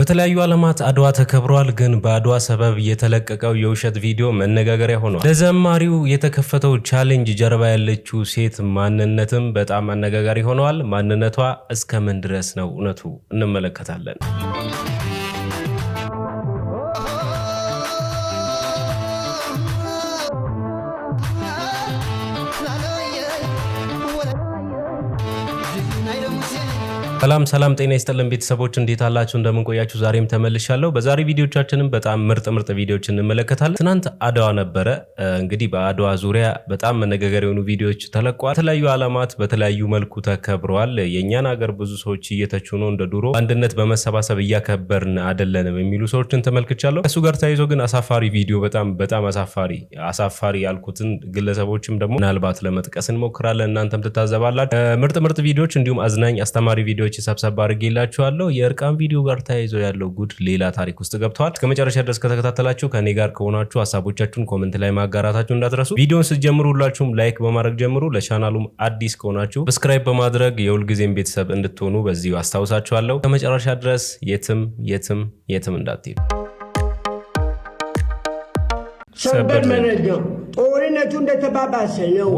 በተለያዩ ዓለማት አድዋ ተከብሯል። ግን በአድዋ ሰበብ የተለቀቀው የውሸት ቪዲዮ መነጋገሪያ ሆኗል። ለዘማሪው የተከፈተው ቻሌንጅ ጀርባ ያለችው ሴት ማንነትም በጣም አነጋጋሪ ሆነዋል። ማንነቷ እስከምን ድረስ ነው? እውነቱ እንመለከታለን። ሰላም ጤና ይስጥልን ቤተሰቦች እንዴት አላችሁ? እንደምን ቆያችሁ? ዛሬም ተመልሻለሁ። በዛሬ ቪዲዮቻችንም በጣም ምርጥ ቪዲዮዎች እንመለከታለን። ትናንት አድዋ ነበረ። እንግዲህ በአድዋ ዙሪያ በጣም መነጋገር የሆኑ ቪዲዮዎች ተለቋል። የተለያዩ ዓለማት በተለያዩ መልኩ ተከብረዋል። የኛን ሀገር ብዙ ሰዎች እየተቹ ነው፣ እንደ ድሮ አንድነት በመሰባሰብ እያከበርን አይደለንም የሚሉ ሰዎችን ተመልክቻለሁ። ከሱ ጋር ተያይዞ ግን አሳፋሪ ቪዲዮ በጣም አሳፋሪ ያልኩትን ግለሰቦችም ደግሞ ምናልባት ለመጥቀስ እንሞክራለን። እናንተም ትታዘባላችሁ። ምርጥ ቪዲዮዎች እንዲሁም አዝናኝ አስተማሪ ቪዲዮዎች ሰብሰብ አድርጌላችኋለሁ። የእርቃን ቪዲዮ ጋር ተያይዞ ያለው ጉድ ሌላ ታሪክ ውስጥ ገብቷል። ከመጨረሻ ድረስ ከተከታተላችሁ ከኔ ጋር ከሆናችሁ ሐሳቦቻችሁን ኮሜንት ላይ ማጋራታችሁ እንዳትረሱ። ቪዲዮውን ስትጀምሩ ሁላችሁም ላይክ በማድረግ ጀምሩ። ለቻናሉም አዲስ ከሆናችሁ ሰብስክራይብ በማድረግ የሁልጊዜም ቤተሰብ እንድትሆኑ በዚሁ አስታውሳችኋለሁ። ከመጨረሻ ድረስ የትም እንዳትሄዱ። ሰበር መረጃው ጦርነቱ እንደተባባሰ ነው።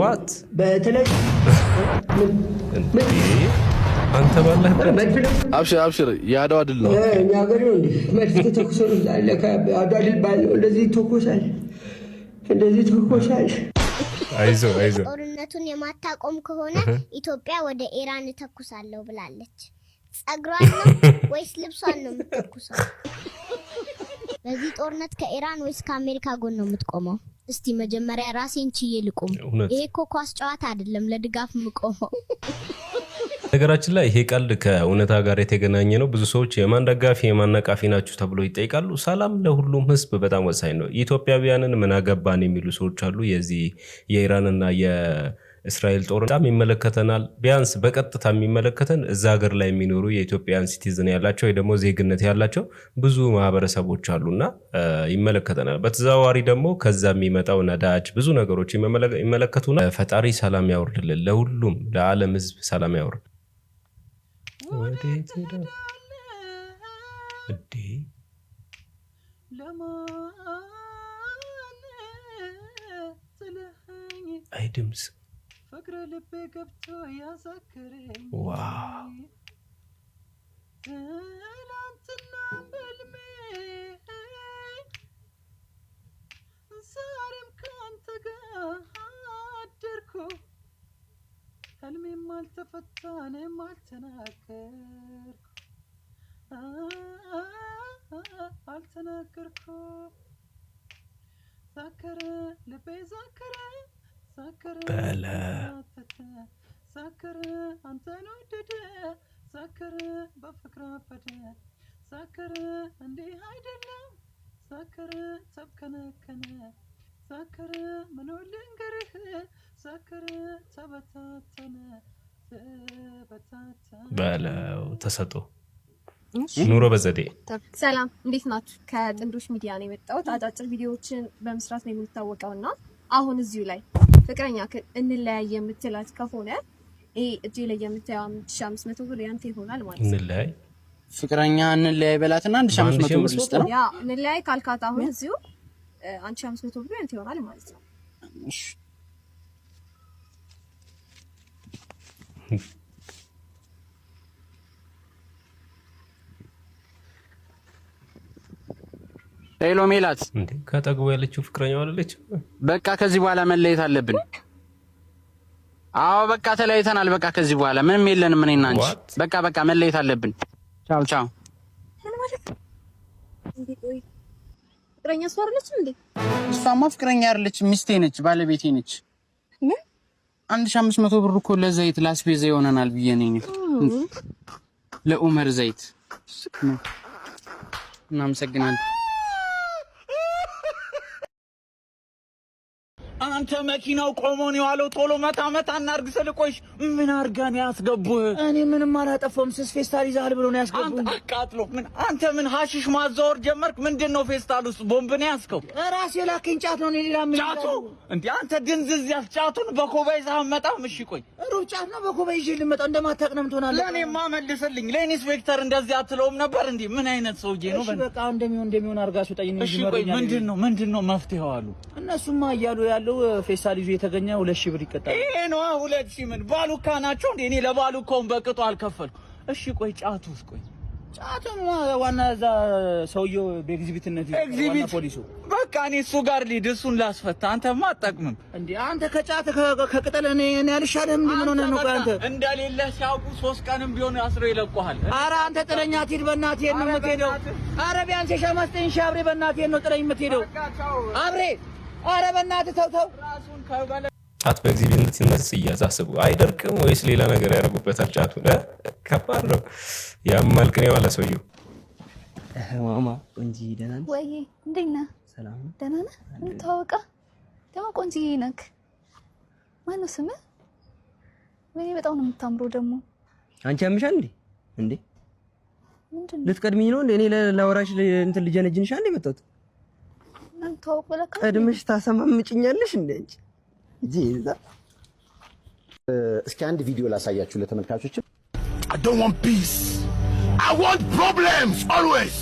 በተለይ አንተ ባለህበት አብሽር የአድዋ ድል ነው። እኛ ሀገር ነው እንዴ መድፍ ተተኩሶ ነው ያለ። አድዋ ድል ባለው እንደዚህ ተኮሳል። አይዞ ጦርነቱን የማታቆም ከሆነ ኢትዮጵያ ወደ ኢራን ተኩሳለሁ ብላለች። ጸጉሯን ነው ወይስ ልብሷን ነው የምትተኩሰው? በዚህ ጦርነት ከኢራን ወይስ ከአሜሪካ ጎን ነው የምትቆመው? እስቲ መጀመሪያ ራሴን ችዬ ልቁም። ይሄ እኮ ኳስ ጨዋታ አይደለም ለድጋፍ የምቆመው። ነገራችን ላይ ይሄ ቀልድ ከእውነታ ጋር የተገናኘ ነው። ብዙ ሰዎች የማን ደጋፊ የማን ነቃፊ ናችሁ ተብሎ ይጠይቃሉ። ሰላም ለሁሉም ህዝብ በጣም ወሳኝ ነው። ኢትዮጵያውያንን ምን አገባን የሚሉ ሰዎች አሉ። የዚህ የኢራንና የእስራኤል ጦር በጣም ይመለከተናል። ቢያንስ በቀጥታ የሚመለከተን እዛ ሀገር ላይ የሚኖሩ የኢትዮጵያን ሲቲዝን ያላቸው ወይ ደግሞ ዜግነት ያላቸው ብዙ ማህበረሰቦች አሉና ይመለከተናል። በተዘዋዋሪ ደግሞ ከዛ የሚመጣው ነዳጅ ብዙ ነገሮች ይመለከቱና ፈጣሪ ሰላም ያወርድልን። ለሁሉም ለዓለም ህዝብ ሰላም ያወርድ። ወዴት ሄደ እዴ? አይ ድምፅ ፍቅር ልቤ ገብቶ ያሳከረኝ ዋው ትናንትና በልሜ ዛሬም ካንተ ጋር አደርኩ። ህልሜም አልተፈታ እኔም አልተናገርኩ። ዛከረ ልቤ ዛከረ ዛከረ አንተን ወደደ ዛከረ በፍቅር አበደ ዛከረ እንዲህ አይደለም ዛከረ ተብከነከነ ዛከረ ምን ልንገርህ ዛከረ ተበታተነ በለው ተሰጦ ኑሮ በዘዴ። ሰላም እንዴት ናችሁ? ከጥንዶች ሚዲያ ነው የመጣሁት። አጫጭር ቪዲዮዎችን በመስራት ነው የምንታወቀውና አሁን እዚሁ ላይ ፍቅረኛ እንለያይ የምትላት ከሆነ ይሄ እጄ ላይ የምታየው 1500 ብር ያንተ ይሆናል ማለት ነው። እንለያይ ፍቅረኛ እንለያይ በላትና 1500 ብር ልስጥ ነው። ያ እንለያይ ካልካት አሁን እዚሁ 1500 ብር ያንተ ይሆናል ማለት ነው። እሺ ሄሎ ሜላት፣ እንዴ ከጠግቦ ያለችው ፍቅረኛው አይደለች? በቃ ከዚህ በኋላ መለየት አለብን። አዎ በቃ ተለያይተናል። በቃ ከዚህ በኋላ ምንም የለንም እኔና አንቺ። በቃ መለየት አለብን። ቻው። ምን ማለት እንዴ? ቆይ ፍቅረኛ እሷ አይደለች እንዴ? እሷማ ፍቅረኛ አይደለች፣ ሚስቴ ነች፣ ባለቤቴ ነች። ምን 1500 ብር እኮ ለዘይት ላስቤዛ ይሆነናል ብዬ ነኝ። ለኡመር ዘይት እናመሰግናለን። አንተ መኪናው ቆሞ ነው ያለው። ቶሎ መታ እናርግ ስልቆሽ ምን አርጋ ነው ያስገቡህ? እኔ ምንም አላጠፋሁም። ስስ ፌስታል ይዛል ብሎ ነው ያስገቡኝ። አንተ አቃጥሎ አንተ ምን ሐሽሽ ማዛወር ጀመርክ? ምንድነው ፌስታል ውስጥ ቦምብ ነው ያስከው? ራስ የላከኝ ጫት ነው። ሌላ ምን ጫቱ? እንዴ አንተ ድንዝዝ ያስ ጫቱን በኮባይ ሳመጣም። እሺ ቆይ ሩብ ጫት ነው በኮባይ ይዤ ልመጣ እንደማታቅነም ትሆናለህ። ለኔማ መልስልኝ። ለኢንስፔክተር እንደዚህ አትለውም ነበር እንዴ? ምን አይነት ሰውዬ ነው? በቃ እንደሚሆን አርጋሱ ጠይኝ። እሺ ቆይ ምንድነው መፍትሄው አሉ? እነሱማ እያሉ ያለው ፌስታል ይዞ የተገኘ 2000 ብር ይቀጣል። ይሄ ነው 2000 ምን ባሉካ ናቸው እንዴ? እኔ ለባሉካውን በቅጡ አልከፈልኩ። እሺ ቆይ ጫቱስ? ቆይ ጫቱማ ዋና እዛ ሰውየው በኤግዚቢትነት ዋና ፖሊሱ በቃ እኔ እሱ ጋር ሊድ እሱን ላስፈታ። አንተማ አትጠቅምም እንዴ? አንተ ከጫት ከቅጠል እኔ ያልሻለህም ምን ሆነህ ነው? አንተ እንደሌለ ሲያውቁ 3 ቀንም ቢሆን አስረው ይለቁሃል። ኧረ አንተ ጥለኛ አትሂድ፣ በእናትህ ነው የምትሄደው። ኧረ ቢያንስ የሻማስጠኝ ሻብሬ በእናትህ ነው ጥለኝ የምትሄደው አብሬ። ኧረ በእናትህ ተው ራሱን ከበለ ጫት በኤግዚቢትነት ሲያዝ አስቡ። አይደርቅም ወይስ ሌላ ነገር ያደርጉበታል? ጫቱ ከባድ ነው። ያማል ቅኔ ዋለ ሰውየው። ማማ ቆንጂ ደህና ነሽ ወይ? እንዴት ነህ? ሰላም ደህና ነህ? እንተዋወቃ ደግሞ ቆንጂዬ ነክ። ማነው ስምህ? ወይ በጣም ነው የምታምረው ደግሞ። አንቺ ያምሻል እንዴ? እንዴ ምንድን ነው ልትቀድሚኝ ነው እንዴ? እኔ ለወራሽ እንትን ልጀነጅንሽ አንዴ መጣሁት። እንተዋወቅ ብለህ ቀድመሽ ታሰማምጭኛለሽ እንዴ አንቺ? እስኪ አንድ ቪዲዮ ላሳያችሁ ለተመልካቾች። I don't want peace. I want problems always.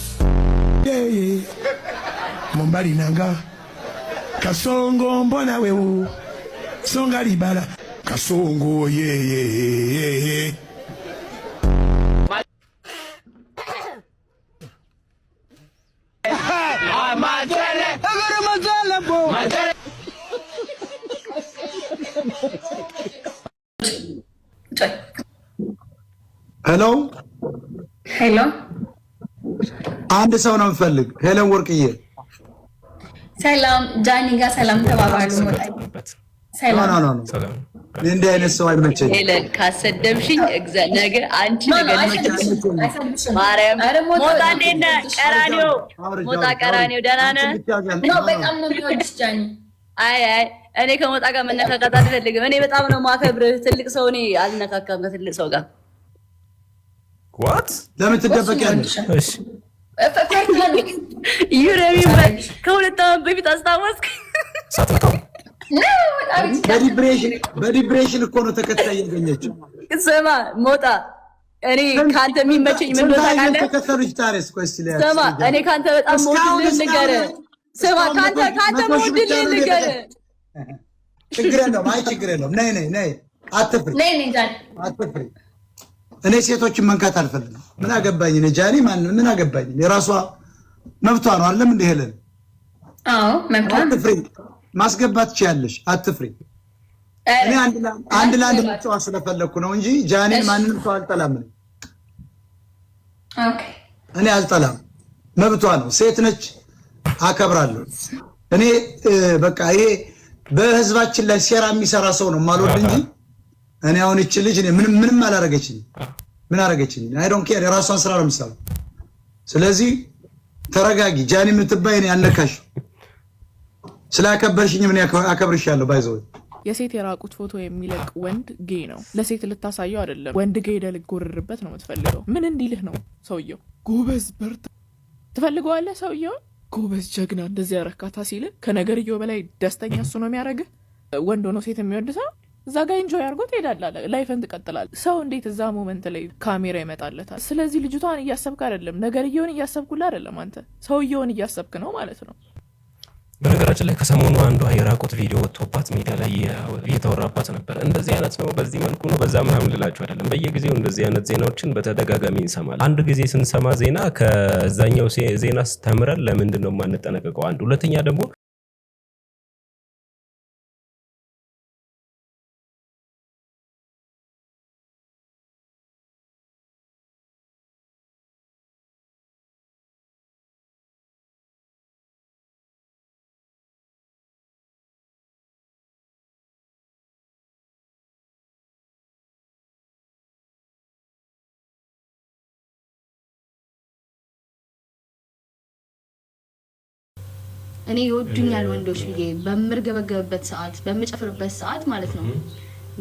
Mombali nanga kasongo mbona wewe songa libala kasongo yeah. ሄሎ አንድ ሰው ነው የምፈልግ። ሄለን ወርቅዬ። ሰላም ጃኒ ጋር ሰላም ተባባሉ። ሞጣይ ሰላም እንዴ አይነት ሰው አይመቸኝ። ሄለን ካሰደብሽኝ ነገ አንቺ ነገር ማርያም ሞጣ እንዴና ቀራኒዮ ሞጣ ቀራኒዮ ደህና ነህ? ነው በጣም ነው የሚወድሽ ጃኒ። አይ እኔ ከሞጣ ጋር መነካካት አልፈልግም። እኔ በጣም ነው ማከብርህ። ትልቅ ሰው እኔ አልነካካም ከትልቅ ሰው ጋር። ዋት ለምን ትደበቂያለሽ? እሺ ዩረሚ ከሁለት ዓመት በፊት አስታወስክ? በዲፕሬሽን እኮ ነው ተከታይ ያገኘችው። ስማ ሞጣ እኔ ካንተ የሚመቸኝ ምን እንደሆነ ታውቃለህ? ተከተሉሽ ታረስ ቆስለ ስማ እኔ ካንተ በጣም ሞድልህ ንገርህ። ስማ ካንተ ሞድልህ ንገርህ። ችግር የለውም። አይ ችግር የለውም። ነይ አትፍሪ። አትፍሪ። እኔ ሴቶችን መንካት አልፈልግም። ምን አገባኝ? እኔ ጃኒ ምን አገባኝ? የራሷ መብቷ ነው። አይደለም እንደ ሄለን? አዎ መብቷ። አትፍሪ። ማስገባት ትችያለሽ። አትፍሪ። እኔ አንድ ለአንድ መጫወት ስለፈለኩ ነው እንጂ ጃኒን ማንንም ሰው አልጠላም። ኦኬ እኔ አልጠላም። መብቷ ነው። ሴት ነች፣ አከብራለሁ። እኔ በቃ ይሄ በህዝባችን ላይ ሴራ የሚሰራ ሰው ነው ማልወድ እንጂ እኔ አሁን እቺ ልጅ እኔ ምንም አላረገችኝ። ምን አረገችኝ? አይ ዶንት ኬር። የራሷን ስራ ነው የምትሰራው። ስለዚህ ተረጋጊ። ጃኒ የምትባይ እኔ አልነካሽ። ስላከበርሽኝ ምን አከብርሻለሁ። ባይዘው የሴት የራቁት ፎቶ የሚለቅ ወንድ ጌ ነው። ለሴት ልታሳየው አይደለም። ወንድ ጌ ሄደህ ልትጎርርበት ነው የምትፈልገው። ምን እንዲልህ ነው ሰውየው? ጎበዝ በርታ ትፈልገዋለህ። ሰውየውን ጎበዝ ጀግና እንደዚህ ያረካታ ሲል ከነገርየው በላይ ደስተኛ እሱ ነው የሚያደርግህ። ወንድ ሆኖ ሴት የሚወድ ሰው እዛ ጋር ኢንጆይ አድርጎ ትሄዳለህ። ላይፍን ትቀጥላለህ። ሰው እንዴት እዛ ሞመንት ላይ ካሜራ ይመጣለታል? ስለዚህ ልጅቷን እያሰብክ አይደለም፣ ነገርየውን እያሰብኩልህ አይደለም። አንተ ሰውየውን እያሰብክ ነው ማለት ነው። በነገራችን ላይ ከሰሞኑ አንዷ የራቁት ቪዲዮ ወጥቶባት ሚዲያ ላይ እየተወራባት ነበር። እንደዚህ አይነት ነው፣ በዚህ መልኩ ነው፣ በዛ ምናምን ልላችሁ አይደለም። በየጊዜው እንደዚህ አይነት ዜናዎችን በተደጋጋሚ እንሰማለን። አንድ ጊዜ ስንሰማ ዜና ከዛኛው ዜና ተምረን ለምንድን ነው የማንጠነቀቀው? አንድ ሁለተኛ ደግሞ እኔ ይወዱኛል ወንዶች ብዬ በምርገበገብበት ሰዓት በምጨፍርበት ሰዓት ማለት ነው።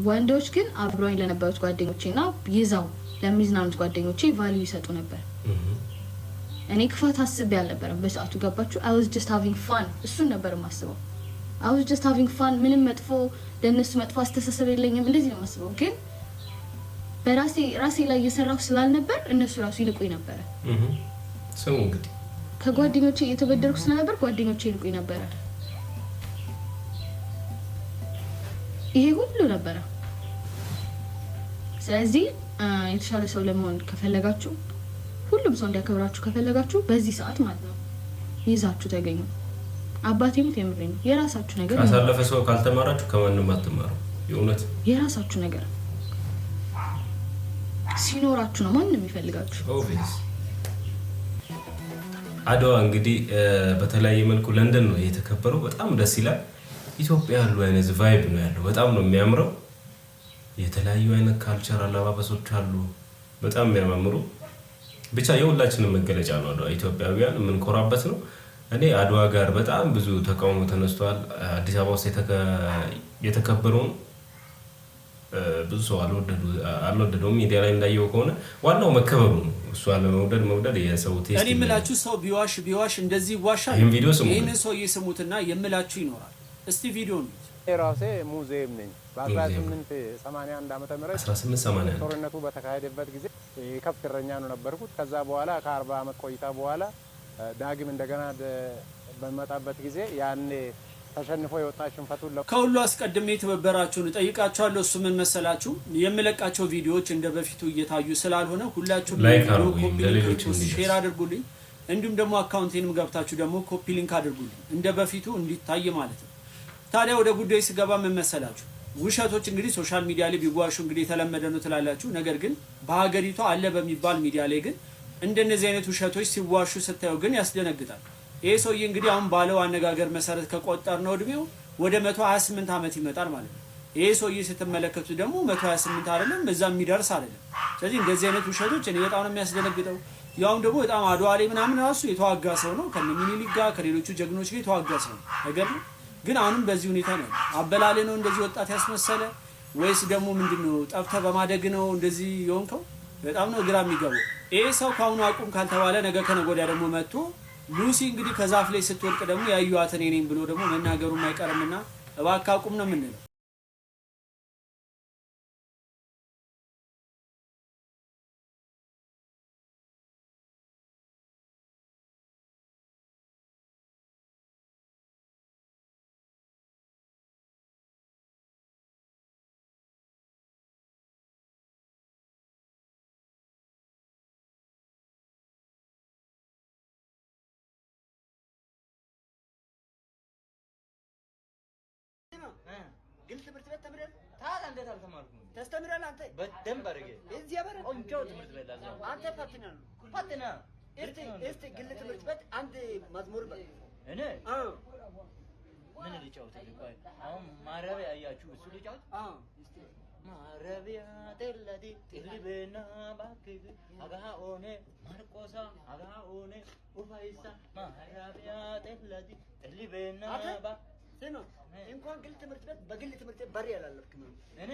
ወንዶች ግን አብሮኝ ለነበሩት ጓደኞቼና ይዛው ለሚዝናኑት ጓደኞቼ ቫልዩ ይሰጡ ነበር። እኔ ክፋት አስቤ አልነበረም በሰዓቱ ገባችሁ? I was just having fun እሱን ነበር የማስበው። I was just having fun ምንም መጥፎ ለነሱ መጥፎ አስተሳሰብ የለኝም እንደዚህ ነው የማስበው። ግን በራሴ ላይ እየሰራሁ ስላልነበር እነሱ ራሱ ይልቁኝ ነበር። ሰው እንግዲህ ከጓደኞቼ እየተበደርኩ ስለነበር ጓደኞቼ ይልቁኝ ነበር። ይሄ ሁሉ ነበር። ስለዚህ የተሻለ ሰው ለመሆን ከፈለጋችሁ ሁሉም ሰው እንዲያከብራችሁ ከፈለጋችሁ በዚህ ሰዓት ማለት ነው ይዛችሁ ተገኙ። አባቴም የምሬን የራሳችሁ ነገር ካሳለፈ ሰው ካልተማራችሁ ከማንም አትማሩ። የእውነት የራሳችሁ ነገር ሲኖራችሁ ነው ማንም የሚፈልጋችሁ። ኦቪስ አድዋ እንግዲህ በተለያየ መልኩ ለንደን ነው የተከበረው። በጣም ደስ ይላል። ኢትዮጵያ ያሉ አይነት ቫይብ ነው ያለው። በጣም ነው የሚያምረው። የተለያዩ አይነት ካልቸር አለባበሶች አሉ በጣም የሚያማምሩ። ብቻ የሁላችንም መገለጫ ነው አድዋ። ኢትዮጵያውያን የምንኮራበት ነው። እኔ አድዋ ጋር በጣም ብዙ ተቃውሞ ተነስቷል። አዲስ አበባ ውስጥ የተከበረውን ብዙ ሰው አልወደደውም። ሚዲያ ላይ እንዳየው ከሆነ ዋናው መከበሩ ነው። እሱ መውደድ የሰው ቴስት። እኔ የምላችሁ ሰው ቢዋሽ እንደዚህ ይዋሻል። ይህንን ሰው እየሰሙትና የምላችሁ ይኖራል። እስቲ ቪዲዮ ነው። ራሴ ሙዚየም ነኝ። በ1881 ዓመተ ምህረት ጦርነቱ በተካሄደበት ጊዜ ከብት እረኛ ነው ነበርኩት። ከዛ በኋላ ከ40 ዓመት ቆይታ በኋላ ዳግም እንደገና በመጣበት ጊዜ ያኔ ተሸንፎ የወጣ ሽንፈቱን ከሁሉ አስቀድሜ ተበበራችሁን ጠይቃችኋለሁ። እሱ ምን መሰላችሁ? የምለቃቸው ቪዲዮዎች እንደ በፊቱ እየታዩ ስላልሆነ ሁላችሁም ሼር አድርጉልኝ። እንዲሁም ደግሞ አካውንቴንም ገብታችሁ ደግሞ ኮፒ ሊንክ አድርጉልኝ እንደ በፊቱ እንዲታይ ማለት ነው። ታዲያ ወደ ጉዳይ ስገባ ምን መሰላችሁ? ውሸቶች እንግዲህ ሶሻል ሚዲያ ላይ ቢዋሹ እንግዲህ የተለመደ ነው ትላላችሁ። ነገር ግን በሀገሪቷ አለ በሚባል ሚዲያ ላይ ግን እንደነዚህ አይነት ውሸቶች ሲዋሹ ስታዩ ግን ያስደነግጣል። ይሄ ሰውዬ እንግዲህ አሁን ባለው አነጋገር መሰረት ከቆጠርነው እድሜው ወደ 128 ዓመት ይመጣል ማለት ነው። ይሄ ሰውዬ ስትመለከቱ ደግሞ 128 አይደለም በዛም የሚደርስ አይደለም። ስለዚህ እንደዚህ አይነት ውሸቶች እኔ በጣም ነው የሚያስደነግጠው። ያውም ደግሞ በጣም አድዋ ላይ ምናምን ራሱ የተዋጋ ሰው ነው ከነ ሚኒሊክ ጋር ከሌሎቹ ጀግኖች ጋር የተዋጋ ሰው ነው። ነገር ግን አሁንም በዚህ ሁኔታ ነው። አበላሌ ነው እንደዚህ ወጣት ያስመሰለ ወይስ ደግሞ ምንድነው ጠፍተ በማደግ ነው እንደዚህ የሆንከው? በጣም ነው ግራ የሚገባው። ይሄ ሰው ካሁኑ አቁም ካልተባለ ነገ ከነገ ወዲያ ደግሞ መጥቶ ሉሲ እንግዲህ ከዛፍ ላይ ስትወድቅ ደግሞ ያዩዋት እኔ ነኝ ብሎ ደግሞ መናገሩም አይቀርምና እባክህ አቁም ነው የምንለው። ግል ትምህርት ቤት ተምረን ታዲያ እንዴት አልተማርኩም? ተስተምረን አንተ በደንብ አድርጌ እዚህ ያበረ ቆንጆ ትምህርት ቤት ላዘው አንተ ፈትና እስቲ ግል ትምህርት ቤት አንድ መዝሙር በል። እኔ ምን ልጫወት? አሁን ማረቢያ አያችሁ እሱ ልጫወት? እስቲ ማረቢያ ተለዲ ጥልበና ባክ አጋኦኔ ማርቆሳ አጋኦኔ ኡፋይሳ ማረቢያ ተለዲ ጥልበና ባ ስማ እንኳን ግል ትምህርት ቤት በግል ትምህርት ቤት በር ያላለፍክም እኔ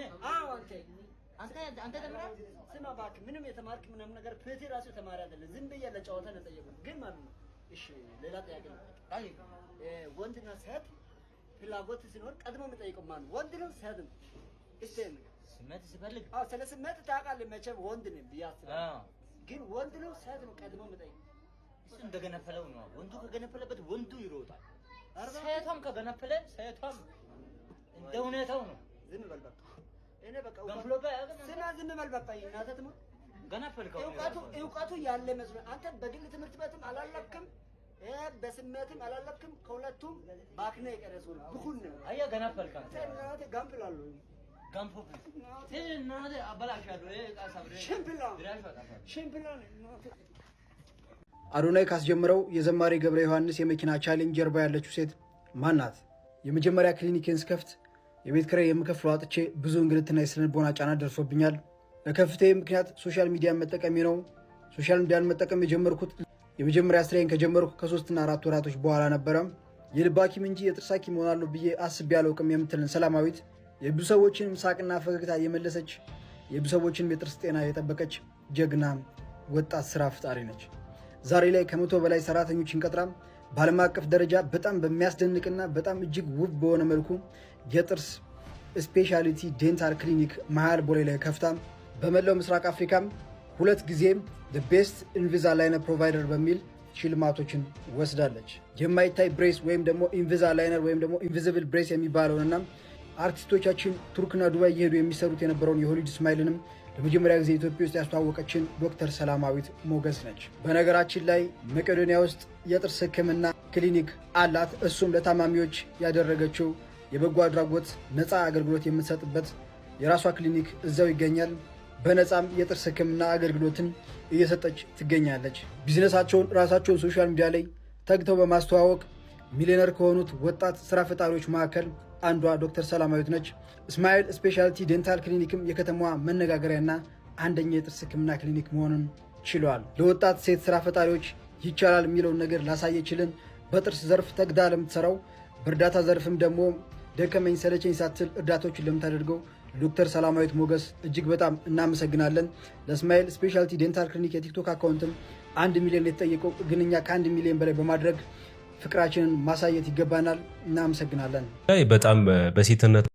አንተ ተምረህ ስማ እባክህ ምንም የተማርክ ምንም ነገር ፕቲ ራሱ ተማሪ አይደለም። ዝም ብዬ ለጨዋታ ነው ጠየቁት። ግን ማለት ነው እሺ ሌላ ጥያቄ ነው። አይ ወንድና ሴት ፍላጎት ሲኖር ቀድሞ የሚጠይቀው ማን ነው? ወንድ ነው ሴት ነው? እስቲ ስሜት ሲፈልግ ስለ ስሜት ታውቃለህ መቼም ወንድ ነው ብዬ አስባለሁ። ግን ወንድ ነው ሴት ነው ቀድሞ የሚጠይቀው? እሱ እንደገነፈለው ነው። ወንዱ ከገነፈለበት ወንዱ ይሮጣል። ሴቷም ከገነፈለ ሴቷም እንደ ሁኔታው ነው። ዝም በል በቃ እኔ በቃ ስማ ዝም በል በቃ እናንተ ትምህርት ገነፈልከው እውቀቱ ያለ መስሎኝ አንተ በግል ትምህርት ቤትም አላለፍክም በስሜትም አላለፍክም። ከሁለቱም ባክነ የቀረሱ ነው ብኩን ነው። አያ ገነፈልካ እናንተ ጋምፕላሉ ጋምፖ እናንተ አበላሻሉ ቃሳብሬ ሽምፕላ አዶናይ ካስጀምረው የዘማሪ ገብረ ዮሐንስ የመኪና ቻሌንጅ ጀርባ ያለችው ሴት ማን ናት? የመጀመሪያ ክሊኒኬን ስከፍት የቤት ኪራይ የምከፍለው አጥቼ ብዙ እንግልትና የስነልቦና ጫና ደርሶብኛል። ለከፍቴ ምክንያት ሶሻል ሚዲያን መጠቀሜ ነው። ሶሻል ሚዲያን መጠቀም የጀመርኩት የመጀመሪያ ስራዬን ከጀመርኩ ከ3 እና 4 ወራቶች በኋላ ነበረ። የልብ ሐኪም እንጂ የጥርስ ሐኪም እሆናለሁ ብዬ አስቤ አላውቅም የምትልን ሰላማዊት የብዙ ሰዎችንም ሳቅና ፈገግታ የመለሰች የብዙ ሰዎችንም የጥርስ ጤና የጠበቀች ጀግና ወጣት ስራ ፈጣሪ ነች። ዛሬ ላይ ከ100 በላይ ሰራተኞችን ቀጥራ በዓለም አቀፍ ደረጃ በጣም በሚያስደንቅና በጣም እጅግ ውብ በሆነ መልኩ የጥርስ ስፔሻሊቲ ዴንታል ክሊኒክ መሃል ቦሌ ላይ ከፍታ በመላው ምስራቅ አፍሪካም 2 ጊዜ ቤስት ኢንቪዛላይነር ፕሮቫይደር በሚል ሽልማቶችን ወስዳለች። የማይታይ ብሬስ ወይም ደግሞ ኢንቪዛላይነር ወይም ደግሞ ኢንቪዚብል ብሬስ የሚባለውንና አርቲስቶቻችን ቱርክና ዱባይ እየሄዱ የሚሰሩት የነበረውን የሆሊውድ ስማይልንም ለመጀመሪያ ጊዜ ኢትዮጵያ ውስጥ ያስተዋወቀችን ዶክተር ሰላማዊት ሞገስ ነች። በነገራችን ላይ መቄዶንያ ውስጥ የጥርስ ሕክምና ክሊኒክ አላት። እሱም ለታማሚዎች ያደረገችው የበጎ አድራጎት ነፃ አገልግሎት የምትሰጥበት የራሷ ክሊኒክ እዛው ይገኛል። በነፃም የጥርስ ሕክምና አገልግሎትን እየሰጠች ትገኛለች። ቢዝነሳቸውን ራሳቸውን ሶሻል ሚዲያ ላይ ተግተው በማስተዋወቅ ሚሊዮነር ከሆኑት ወጣት ስራ ፈጣሪዎች መካከል አንዷ ዶክተር ሰላማዊት ነች። ስማይል ስፔሻሊቲ ዴንታል ክሊኒክም የከተማዋ መነጋገሪያና አንደኛ የጥርስ ሕክምና ክሊኒክ መሆኑን ችሏል። ለወጣት ሴት ስራ ፈጣሪዎች ይቻላል የሚለውን ነገር ላሳየችልን በጥርስ ዘርፍ ተግዳ ለምትሰራው በእርዳታ ዘርፍም ደግሞ ደከመኝ ሰለቸኝ ሳትል እርዳታዎችን ለምታደርገው ዶክተር ሰላማዊት ሞገስ እጅግ በጣም እናመሰግናለን። ለስማይል ስፔሻሊቲ ዴንታል ክሊኒክ የቲክቶክ አካውንትም 1 ሚሊዮን የተጠየቀው ግን እኛ ከ1 ሚሊዮን በላይ በማድረግ ፍቅራችንን ማሳየት ይገባናል። እናመሰግናለን። በጣም በሴትነት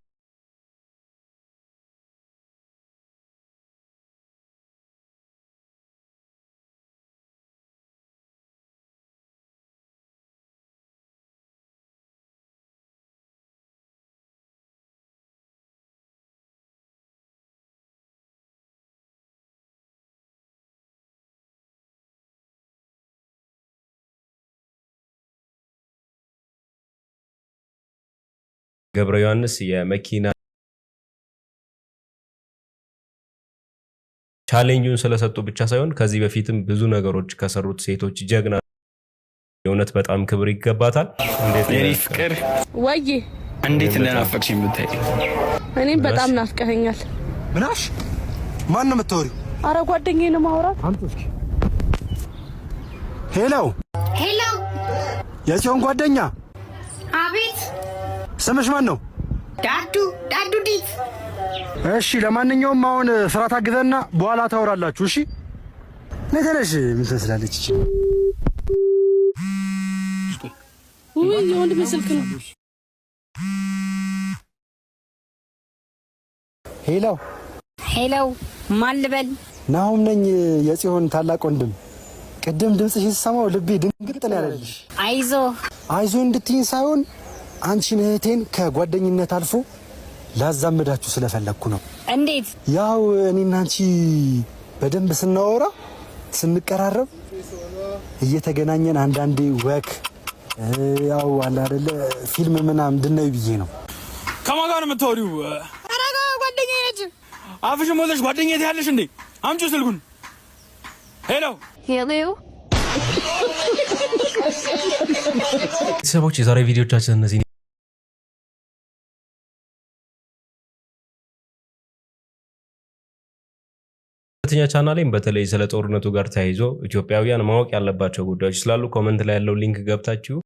ገብረ ዮሐንስ የመኪና ቻሌንጁን ስለሰጡ ብቻ ሳይሆን ከዚህ በፊትም ብዙ ነገሮች ከሰሩት ሴቶች ጀግና የእውነት በጣም ክብር ይገባታል። እንዴት የኔ ፍቅር ወይ እንዴት እንደናፈቅሽኝ ብታይ። እኔም በጣም ናፍቀኸኛል። ምናሽ ማን ነው የምታወሪው? አረ ጓደኛዬ ነው ማውራት። ሄሎ ሄሎ፣ የጽዮን ጓደኛ። አቤት። ስምሽ ማን ነው? ዳዱ ዲት። እሺ፣ ለማንኛውም አሁን ስራ ታግዘና በኋላ ታወራላችሁ። እሺ፣ ነተለሽ ምን ትመስላለች? ውይ የወንድሜ ስልክ ነው። ሄሎ ሄሎ፣ ማን ልበል? ናሁም ነኝ፣ የጽዮን ታላቅ ወንድም። ቅድም ድምፅሽን ስሰማው ልቤ ድንግጥ ነው ያለልሽ። አይዞ እንድትይኝ ሳይሆን አንቺን እህቴን ከጓደኝነት አልፎ ላዛምዳችሁ ስለፈለግኩ ነው። እንዴት? ያው እኔና አንቺ በደንብ ስናወራ ስንቀራረብ እየተገናኘን አንዳንዴ ወክ ያው አለ አይደለ ፊልም ምናምን እንድናይ ብዬ ነው። ከማን ጋር ነው የምታወሪው? ኧረ ጓደኛዬ ነች። አፍሽን ሞልተሽ ጓደኛዬ ትያለሽ እንዴ? አምጪው ስልኩን። ሄሎ ቤተሰቦች የዛሬ ቪዲዮቻችን እነዚህ ሁለተኛ ቻናሌም በተለይ ስለ ጦርነቱ ጋር ተያይዞ ኢትዮጵያውያን ማወቅ ያለባቸው ጉዳዮች ስላሉ ኮመንት ላይ ያለው ሊንክ ገብታችሁ